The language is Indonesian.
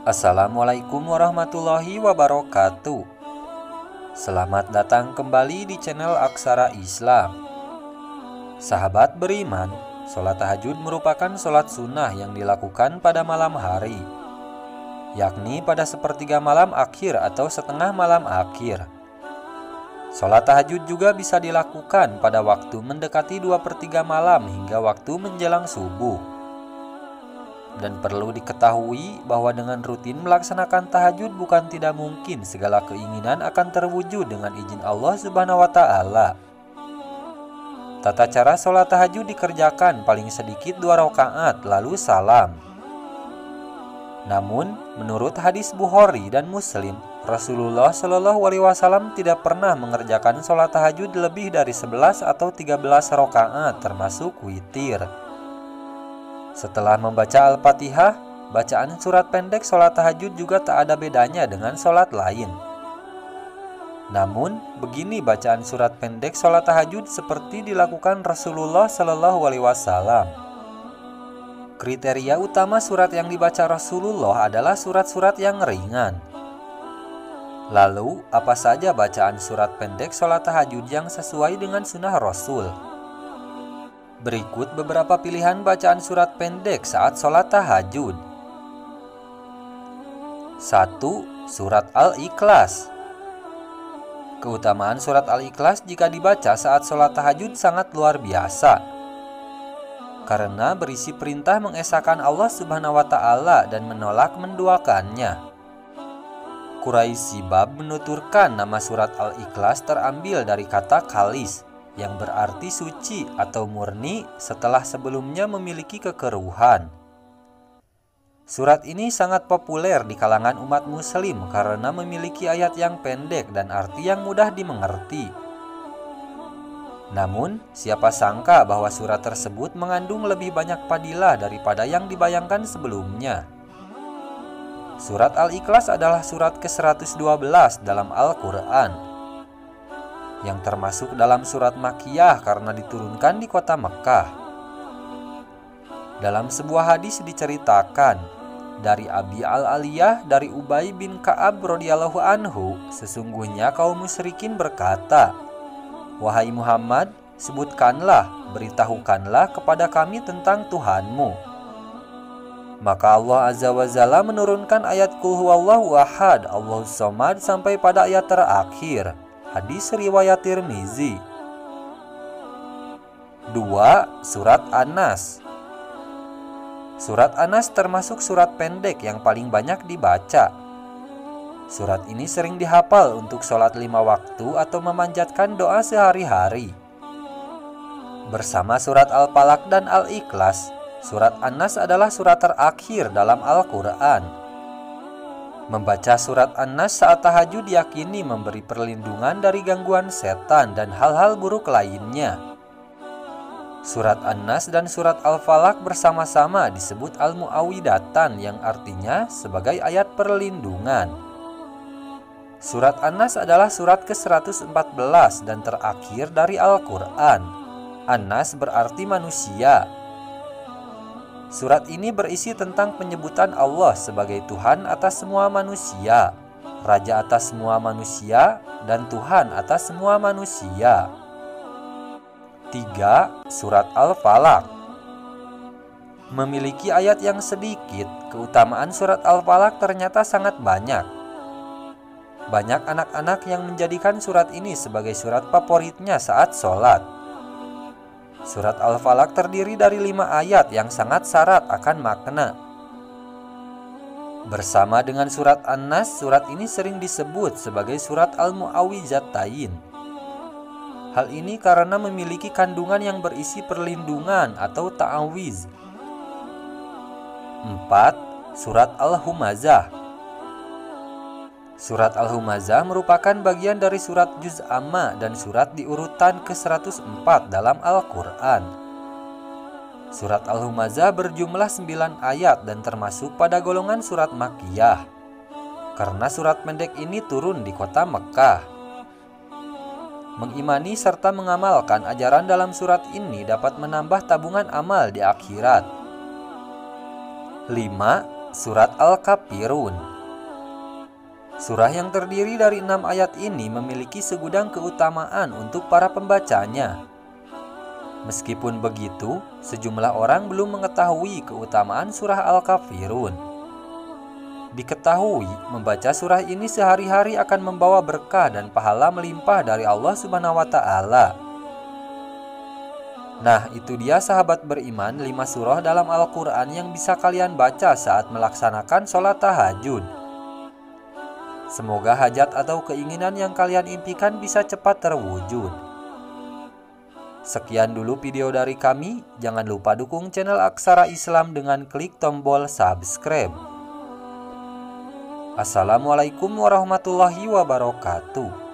Assalamualaikum warahmatullahi wabarakatuh. Selamat datang kembali di channel Aksara Islam. Sahabat beriman, sholat tahajud merupakan sholat sunnah yang dilakukan pada malam hari, yakni pada sepertiga malam akhir atau setengah malam akhir. Sholat tahajud juga bisa dilakukan pada waktu mendekati 2/3 malam hingga waktu menjelang subuh. Dan perlu diketahui bahwa dengan rutin melaksanakan tahajud bukan tidak mungkin segala keinginan akan terwujud dengan izin Allah Subhanahu wa Ta'ala. Tata cara sholat tahajud dikerjakan paling sedikit 2 rakaat lalu salam. Namun, menurut hadis Bukhari dan Muslim, Rasulullah Shallallahu Alaihi Wasallam tidak pernah mengerjakan sholat tahajud lebih dari 11 atau 13 rakaat termasuk witir. Setelah membaca Al-Fatihah, bacaan surat pendek sholat tahajud juga tak ada bedanya dengan sholat lain. Namun, begini bacaan surat pendek sholat tahajud seperti dilakukan Rasulullah Shallallahu Alaihi Wasallam. Kriteria utama surat yang dibaca Rasulullah adalah surat-surat yang ringan. Lalu, apa saja bacaan surat pendek sholat tahajud yang sesuai dengan sunnah Rasul? Berikut beberapa pilihan bacaan surat pendek saat sholat tahajud. 1. Surat Al-Ikhlas. Keutamaan surat Al-Ikhlas jika dibaca saat sholat tahajud sangat luar biasa, karena berisi perintah mengesahkan Allah Subhanahu wa Ta'ala dan menolak menduakannya. Quraisy Bab menuturkan nama surat Al-Ikhlas terambil dari kata khalis, yang berarti suci atau murni setelah sebelumnya memiliki kekeruhan. Surat ini sangat populer di kalangan umat muslim karena memiliki ayat yang pendek dan arti yang mudah dimengerti. Namun, siapa sangka bahwa surat tersebut mengandung lebih banyak fadilah daripada yang dibayangkan sebelumnya. Surat Al-Ikhlas adalah surat ke-112 dalam Al-Quran, yang termasuk dalam surat Makkiyah karena diturunkan di kota Mekkah. Dalam sebuah hadis diceritakan dari Abi Al-Aliyah dari Ubay bin Ka'ab radhiyallahu anhu, sesungguhnya kaum musyrikin berkata, "Wahai Muhammad, sebutkanlah, beritahukanlah kepada kami tentang Tuhanmu." Maka Allah Azza wa Jalla menurunkan ayat Qul huwallahu ahad, Allahus Shomad sampai pada ayat terakhir. Hadis riwayat Tirmizi. 2. Surat An-Nas. Surat An-Nas termasuk surat pendek yang paling banyak dibaca. Surat ini sering dihafal untuk sholat 5 waktu atau memanjatkan doa sehari-hari. Bersama surat Al-Falaq dan Al-Ikhlas, surat An-Nas adalah surat terakhir dalam Al-Quran. Membaca surat An-Nas saat tahajud diyakini memberi perlindungan dari gangguan setan dan hal-hal buruk lainnya. Surat An-Nas dan surat Al-Falaq bersama-sama disebut Al-Mu'awwidatan yang artinya sebagai ayat perlindungan. Surat An-Nas adalah surat ke-114 dan terakhir dari Al-Quran. An-Nas berarti manusia. Surat ini berisi tentang penyebutan Allah sebagai Tuhan atas semua manusia, Raja atas semua manusia, dan Tuhan atas semua manusia. 3. Surat Al-Falaq. Memiliki ayat yang sedikit, keutamaan surat Al-Falaq ternyata sangat banyak. Banyak anak-anak yang menjadikan surat ini sebagai surat favoritnya saat sholat. Surat Al-Falaq terdiri dari 5 ayat yang sangat syarat akan makna. Bersama dengan surat An-Nas, surat ini sering disebut sebagai surat Al-Mu'awwizatain. Hal ini karena memiliki kandungan yang berisi perlindungan atau ta'awiz. 4. Surat Al-Humazah. Surat Al-Humazah merupakan bagian dari surat Juz Amma dan surat di urutan ke-104 dalam Al-Quran. Surat Al-Humazah berjumlah 9 ayat dan termasuk pada golongan surat Makkiyah, karena surat pendek ini turun di kota Mekkah. Mengimani serta mengamalkan ajaran dalam surat ini dapat menambah tabungan amal di akhirat. 5. Surat Al-Kafirun. Surah yang terdiri dari 6 ayat ini memiliki segudang keutamaan untuk para pembacanya. Meskipun begitu, sejumlah orang belum mengetahui keutamaan surah Al-Kafirun. Diketahui, membaca surah ini sehari-hari akan membawa berkah dan pahala melimpah dari Allah Subhanahu wa Ta'ala. Nah, itu dia sahabat beriman 5 surah dalam Al-Quran yang bisa kalian baca saat melaksanakan sholat tahajud. Semoga hajat atau keinginan yang kalian impikan bisa cepat terwujud. Sekian dulu video dari kami. Jangan lupa dukung channel Aksara Islam dengan klik tombol subscribe. Assalamualaikum warahmatullahi wabarakatuh.